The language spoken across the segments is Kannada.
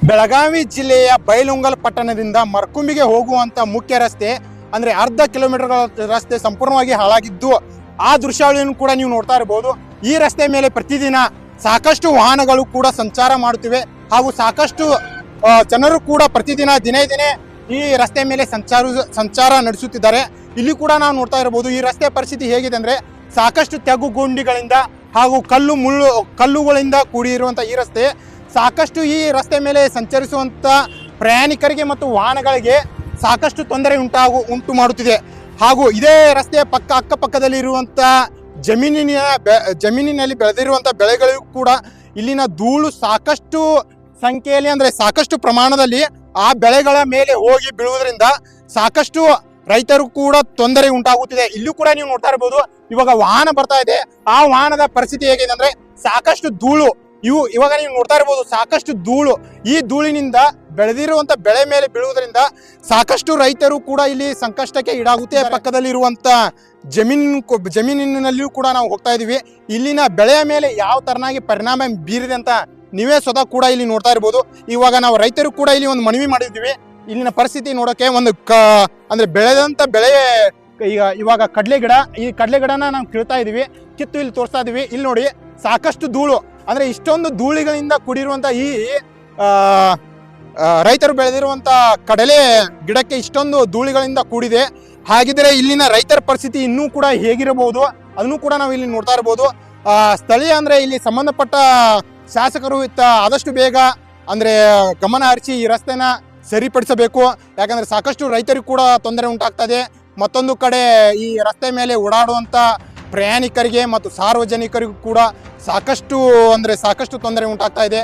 ಬೆಳಗಾವಿ ಜಿಲ್ಲೆಯ ಬೈಲಹೊಂಗಲ ಪಟ್ಟಣದಿಂದ ಮರ್ಕುಂಬಿಗೆ ಹೋಗುವಂತ ಮುಖ್ಯ ರಸ್ತೆ ಅಂದ್ರೆ ಅರ್ಧ ಕಿಲೋಮೀಟರ್ ರಸ್ತೆ ಸಂಪೂರ್ಣವಾಗಿ ಹಾಳಾಗಿದ್ದು ಆ ದೃಶ್ಯಾವಳಿಯನ್ನು ಕೂಡ ನೀವು ನೋಡ್ತಾ ಇರಬಹುದು. ಈ ರಸ್ತೆ ಮೇಲೆ ಪ್ರತಿದಿನ ಸಾಕಷ್ಟು ವಾಹನಗಳು ಕೂಡ ಸಂಚಾರ ಮಾಡುತ್ತಿವೆ ಹಾಗೂ ಸಾಕಷ್ಟು ಜನರು ಕೂಡ ಪ್ರತಿದಿನ ದಿನೇ ದಿನೇ ಈ ರಸ್ತೆ ಮೇಲೆ ಸಂಚಾರ ನಡೆಸುತ್ತಿದ್ದಾರೆ. ಇಲ್ಲಿ ಕೂಡ ನಾವು ನೋಡ್ತಾ ಇರಬಹುದು ಈ ರಸ್ತೆ ಪರಿಸ್ಥಿತಿ ಹೇಗಿದೆ ಅಂದ್ರೆ ಸಾಕಷ್ಟು ತೆಗ್ಗು ಗುಂಡಿಗಳಿಂದ ಹಾಗೂ ಕಲ್ಲುಗಳಿಂದ ಕೂಡಿರುವಂತಹ ಈ ರಸ್ತೆ ಸಾಕಷ್ಟು ಈ ರಸ್ತೆ ಮೇಲೆ ಸಂಚರಿಸುವಂತ ಪ್ರಯಾಣಿಕರಿಗೆ ಮತ್ತು ವಾಹನಗಳಿಗೆ ಸಾಕಷ್ಟು ತೊಂದರೆ ಉಂಟು ಮಾಡುತ್ತಿದೆ. ಹಾಗೂ ಇದೇ ರಸ್ತೆಯ ಅಕ್ಕಪಕ್ಕದಲ್ಲಿ ಇರುವಂತ ಜಮೀನಿನಲ್ಲಿ ಬೆಳೆದಿರುವಂತ ಬೆಳೆಗಳಿಗೂ ಕೂಡ ಇಲ್ಲಿನ ಧೂಳು ಸಾಕಷ್ಟು ಸಂಖ್ಯೆಯಲ್ಲಿ ಅಂದ್ರೆ ಸಾಕಷ್ಟು ಪ್ರಮಾಣದಲ್ಲಿ ಆ ಬೆಳೆಗಳ ಮೇಲೆ ಹೋಗಿ ಬೀಳುವುದರಿಂದ ಸಾಕಷ್ಟು ರೈತರು ಕೂಡ ತೊಂದರೆ ಉಂಟಾಗುತ್ತಿದೆ. ಇಲ್ಲೂ ಕೂಡ ನೀವು ನೋಡ್ತಾ ಇರಬಹುದು ಇವಾಗ ವಾಹನ ಬರ್ತಾ ಇದೆ, ಆ ವಾಹನದ ಪರಿಸ್ಥಿತಿ ಹೇಗಿದೆ ಅಂದ್ರೆ ಸಾಕಷ್ಟು ಧೂಳು ಇವಾಗ ನೀವು ನೋಡ್ತಾ ಇರಬಹುದು ಸಾಕಷ್ಟು ಧೂಳು. ಈ ಧೂಳಿನಿಂದ ಬೆಳೆದಿರುವಂತ ಬೆಳೆ ಮೇಲೆ ಬೀಳುವುದರಿಂದ ಸಾಕಷ್ಟು ರೈತರು ಕೂಡ ಇಲ್ಲಿ ಸಂಕಷ್ಟಕ್ಕೆ ಈಡಾಗುತ್ತೆ. ಪಕ್ಕದಲ್ಲಿ ಇರುವಂತ ಜಮೀನಿನಲ್ಲಿಯೂ ಕೂಡ ನಾವು ಹೋಗ್ತಾ ಇದೀವಿ. ಇಲ್ಲಿನ ಬೆಳೆಯ ಮೇಲೆ ಯಾವ ತರನಾಗಿ ಪರಿಣಾಮ ಬೀರಿದೆ ಅಂತ ನೀವೇ ಸ್ವತಃ ಕೂಡ ಇಲ್ಲಿ ನೋಡ್ತಾ ಇರ್ಬೋದು. ಇವಾಗ ನಾವು ರೈತರು ಕೂಡ ಇಲ್ಲಿ ಒಂದು ಮನವಿ ಮಾಡಿದ್ವಿ ಇಲ್ಲಿನ ಪರಿಸ್ಥಿತಿ ನೋಡೋಕೆ. ಒಂದು ಅಂದ್ರೆ ಬೆಳೆದಂತ ಬೆಳೆ ಇವಾಗ ಕಡಲೆ ಗಿಡ, ಈ ಕಡಲೆ ಗಿಡನ ನಾವು ಕೀಳ್ತಾ ಇದೀವಿ, ಕಿತ್ತು ಇಲ್ಲಿ ತೋರಿಸ್ತಾ ಇದೀವಿ. ಇಲ್ಲಿ ನೋಡಿ ಸಾಕಷ್ಟು ಧೂಳು, ಅಂದ್ರೆ ಇಷ್ಟೊಂದು ಧೂಳಿಗಳಿಂದ ಕೂಡಿರುವಂತ ಈ ರೈತರು ಬೆಳೆದಿರುವಂತ ಕಡಲೆ ಗಿಡಕ್ಕೆ ಇಷ್ಟೊಂದು ಧೂಳಿಗಳಿಂದ ಕೂಡಿದೆ. ಹಾಗಿದ್ರೆ ಇಲ್ಲಿನ ರೈತರ ಪರಿಸ್ಥಿತಿ ಇನ್ನೂ ಕೂಡ ಹೇಗಿರಬಹುದು ಅದನ್ನು ಕೂಡ ನಾವು ಇಲ್ಲಿ ನೋಡ್ತಾ ಇರಬಹುದು. ಸ್ಥಳೀಯ ಅಂದ್ರೆ ಇಲ್ಲಿ ಸಂಬಂಧಪಟ್ಟ ಶಾಸಕರು ಆದಷ್ಟು ಬೇಗ ಅಂದ್ರೆ ಗಮನ ಹರಿಸಿ ಈ ರಸ್ತೆನ ಸರಿಪಡಿಸಬೇಕು. ಯಾಕಂದ್ರೆ ಸಾಕಷ್ಟು ರೈತರಿಗೂ ಕೂಡ ತೊಂದರೆ ಉಂಟಾಗ್ತದೆ. ಮತ್ತೊಂದು ಕಡೆ ಈ ರಸ್ತೆ ಮೇಲೆ ಓಡಾಡುವಂತ ಪ್ರಯಾಣಿಕರಿಗೆ ಮತ್ತು ಸಾರ್ವಜನಿಕರಿಗೂ ಕೂಡ ಸಾಕಷ್ಟು ತೊಂದರೆ ಉಂಟಾಗ್ತಾ ಇದೆ.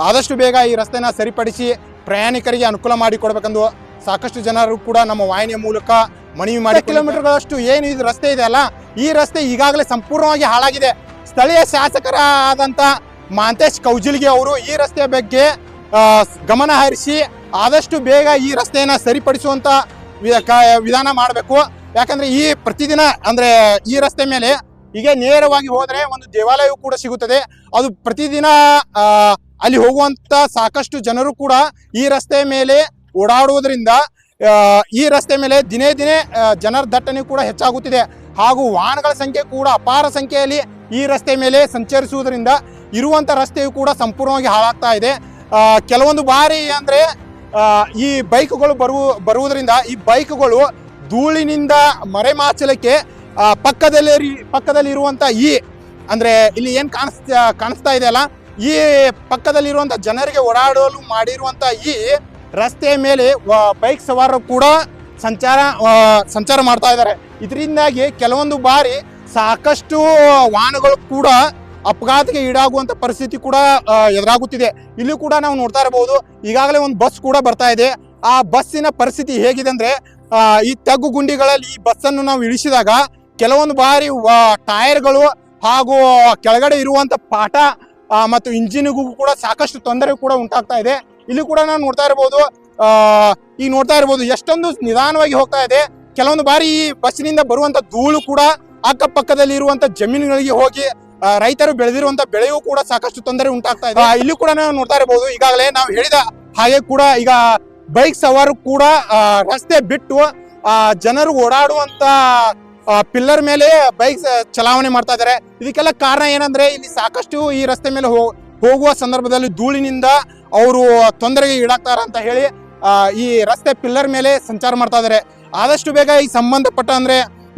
ಆದಷ್ಟು ಬೇಗ ಈ ರಸ್ತೆನ ಸರಿಪಡಿಸಿ ಪ್ರಯಾಣಿಕರಿಗೆ ಅನುಕೂಲ ಮಾಡಿಕೊಡ್ಬೇಕೆಂದು ಸಾಕಷ್ಟು ಜನರು ಕೂಡ ನಮ್ಮ ವಾಹಿನಿಯ ಮೂಲಕ ಮನವಿ ಮಾಡಿ. ಕಿಲೋಮೀಟರ್ಗಳಷ್ಟು ಏನು ಇದು ರಸ್ತೆ ಇದೆ ಅಲ್ಲ, ಈ ರಸ್ತೆ ಈಗಾಗಲೇ ಸಂಪೂರ್ಣವಾಗಿ ಹಾಳಾಗಿದೆ. ಸ್ಥಳೀಯ ಶಾಸಕರಾದಂತ ಮಾಂತೇಶ್ ಕೌಜಿಲ್ಗಿ ಅವರು ಈ ರಸ್ತೆಯ ಬಗ್ಗೆ ಗಮನ ಹರಿಸಿ ಆದಷ್ಟು ಬೇಗ ಈ ರಸ್ತೆಯನ್ನ ಸರಿಪಡಿಸುವಂತ ವಿಧಾನ ಮಾಡಬೇಕು. ಯಾಕಂದ್ರೆ ಈ ಪ್ರತಿದಿನ ಅಂದ್ರೆ ಈ ರಸ್ತೆ ಮೇಲೆ ಹೀಗೆ ನೇರವಾಗಿ ಹೋದ್ರೆ ಒಂದು ದೇವಾಲಯವು ಕೂಡ ಸಿಗುತ್ತದೆ. ಅದು ಪ್ರತಿದಿನ ಅಲ್ಲಿ ಹೋಗುವಂತ ಸಾಕಷ್ಟು ಜನರು ಕೂಡ ಈ ರಸ್ತೆ ಮೇಲೆ ಓಡಾಡುವುದರಿಂದ ಈ ರಸ್ತೆ ಮೇಲೆ ದಿನೇ ದಿನೇ ಜನರ ದಟ್ಟಣೆ ಕೂಡ ಹೆಚ್ಚಾಗುತ್ತಿದೆ. ಹಾಗೂ ವಾಹನಗಳ ಸಂಖ್ಯೆ ಕೂಡ ಅಪಾರ ಸಂಖ್ಯೆಯಲ್ಲಿ ಈ ರಸ್ತೆ ಮೇಲೆ ಸಂಚರಿಸುವುದರಿಂದ ಇರುವಂತ ರಸ್ತೆಯು ಕೂಡ ಸಂಪೂರ್ಣವಾಗಿ ಹಾಳಾಗ್ತಾ ಇದೆ. ಕೆಲವೊಂದು ಬಾರಿ ಅಂದ್ರೆ ಈ ಬೈಕ್ಗಳು ಬರುವುದರಿಂದ ಈ ಬೈಕ್ಗಳು ಧೂಳಿನಿಂದ ಮರೆಮಾಚಲಿಕ್ಕೆ ಪಕ್ಕದಲ್ಲಿ ಇರುವಂತ ಅಂದ್ರೆ ಇಲ್ಲಿ ಏನ್ ಕಾಣಿಸ್ತಾ ಇದೆ ಅಲ್ಲ, ಈ ಪಕ್ಕದಲ್ಲಿರುವಂತ ಜನರಿಗೆ ಓಡಾಡಲು ಮಾಡಿರುವಂತ ಈ ರಸ್ತೆಯ ಮೇಲೆ ಬೈಕ್ ಸವಾರರು ಕೂಡ ಸಂಚಾರ ಮಾಡ್ತಾ ಇದ್ದಾರೆ. ಇದರಿಂದಾಗಿ ಕೆಲವೊಂದು ಬಾರಿ ಸಾಕಷ್ಟು ವಾಹನಗಳು ಕೂಡ ಅಪಘಾತಕ್ಕೆ ಈಡಾಗುವಂತ ಪರಿಸ್ಥಿತಿ ಕೂಡ ಎದುರಾಗುತ್ತಿದೆ. ಇಲ್ಲಿ ಕೂಡ ನಾವು ನೋಡ್ತಾ ಇರಬಹುದು ಈಗಾಗಲೇ ಒಂದು ಬಸ್ ಕೂಡ ಬರ್ತಾ ಇದೆ. ಆ ಬಸ್ಸಿನ ಪರಿಸ್ಥಿತಿ ಹೇಗಿದೆ ಅಂದ್ರೆ ಈ ತಗ್ಗು ಗುಂಡಿಗಳಲ್ಲಿ ಈ ಬಸ್ಸನ್ನು ನಾವು ಇಳಿಸಿದಾಗ ಕೆಲವೊಂದು ಬಾರಿ ಟೈರ್ಗಳು ಹಾಗೂ ಕೆಳಗಡೆ ಇರುವಂತ ಪಾಠ ಮತ್ತು ಇಂಜಿನ್ಗೂ ಕೂಡ ಸಾಕಷ್ಟು ತೊಂದರೆ ಕೂಡ ಉಂಟಾಗ್ತಾ ಇದೆ. ಇಲ್ಲಿ ಕೂಡ ನಾವು ನೋಡ್ತಾ ಇರಬಹುದು ಎಷ್ಟೊಂದು ನಿಧಾನವಾಗಿ ಹೋಗ್ತಾ ಇದೆ. ಕೆಲವೊಂದು ಬಾರಿ ಈ ಬಸ್ಸಿನಿಂದ ಬರುವಂತ ಧೂಳು ಕೂಡ ಅಕ್ಕಪಕ್ಕದಲ್ಲಿ ಇರುವಂತ ಜಮೀನುಗಳಿಗೆ ಹೋಗಿ ರೈತರು ಬೆಳೆದಿರುವಂತ ಬೆಳೆಯೂ ಕೂಡ ಸಾಕಷ್ಟು ತೊಂದರೆ ಉಂಟಾಗ್ತಾ ಇದೆ. ಇಲ್ಲಿ ಕೂಡ ನಾವು ನೋಡ್ತಾ ಇರಬಹುದು ಈಗಾಗಲೇ ನಾವು ಹೇಳಿದ ಹಾಗೆ ಕೂಡ ಈಗ ಬೈಕ್ ಸವಾರು ಕೂಡ ರಸ್ತೆ ಬಿಟ್ಟು ಜನರು ಓಡಾಡುವಂತ ಪಿಲ್ಲರ್ ಮೇಲೆ ಬೈಕ್ ಚಲಾವಣೆ ಮಾಡ್ತಾ ಇದ್ದಾರೆ. ಇದಕ್ಕೆಲ್ಲ ಕಾರಣ ಏನಂದ್ರೆ ಇಲ್ಲಿ ಸಾಕಷ್ಟು ಈ ರಸ್ತೆ ಮೇಲೆ ಹೋಗುವ ಸಂದರ್ಭದಲ್ಲಿ ಧೂಳಿನಿಂದ ಅವರು ತೊಂದರೆಗೆ ಈಡಾಗ್ತಾರ ಅಂತ ಹೇಳಿ ಈ ರಸ್ತೆ ಪಿಲ್ಲರ್ ಮೇಲೆ ಸಂಚಾರ ಮಾಡ್ತಾ ಇದ್ದಾರೆ. ಆದಷ್ಟು ಬೇಗ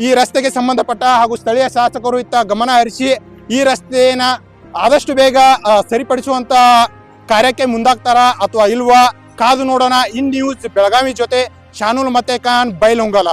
ಈ ರಸ್ತೆಗೆ ಸಂಬಂಧಪಟ್ಟ ಹಾಗೂ ಸ್ಥಳೀಯ ಶಾಸಕರು ಗಮನ ಹರಿಸಿ ಈ ರಸ್ತೆನ ಆದಷ್ಟು ಬೇಗ ಸರಿಪಡಿಸುವಂತ ಕಾರ್ಯಕ್ಕೆ ಮುಂದಾಗ್ತಾರ ಅಥವಾ ಇಲ್ವಾ ಕಾದು ನೋಡೋಣ. ಇನ್ ನ್ಯೂಸ್ ಬೆಳಗಾವಿ ಜೊತೆ ಶಾನೂಲ್ ಮತ್ತೆ ಖಾನ್ ಬೈಲಹೊಂಗಲ.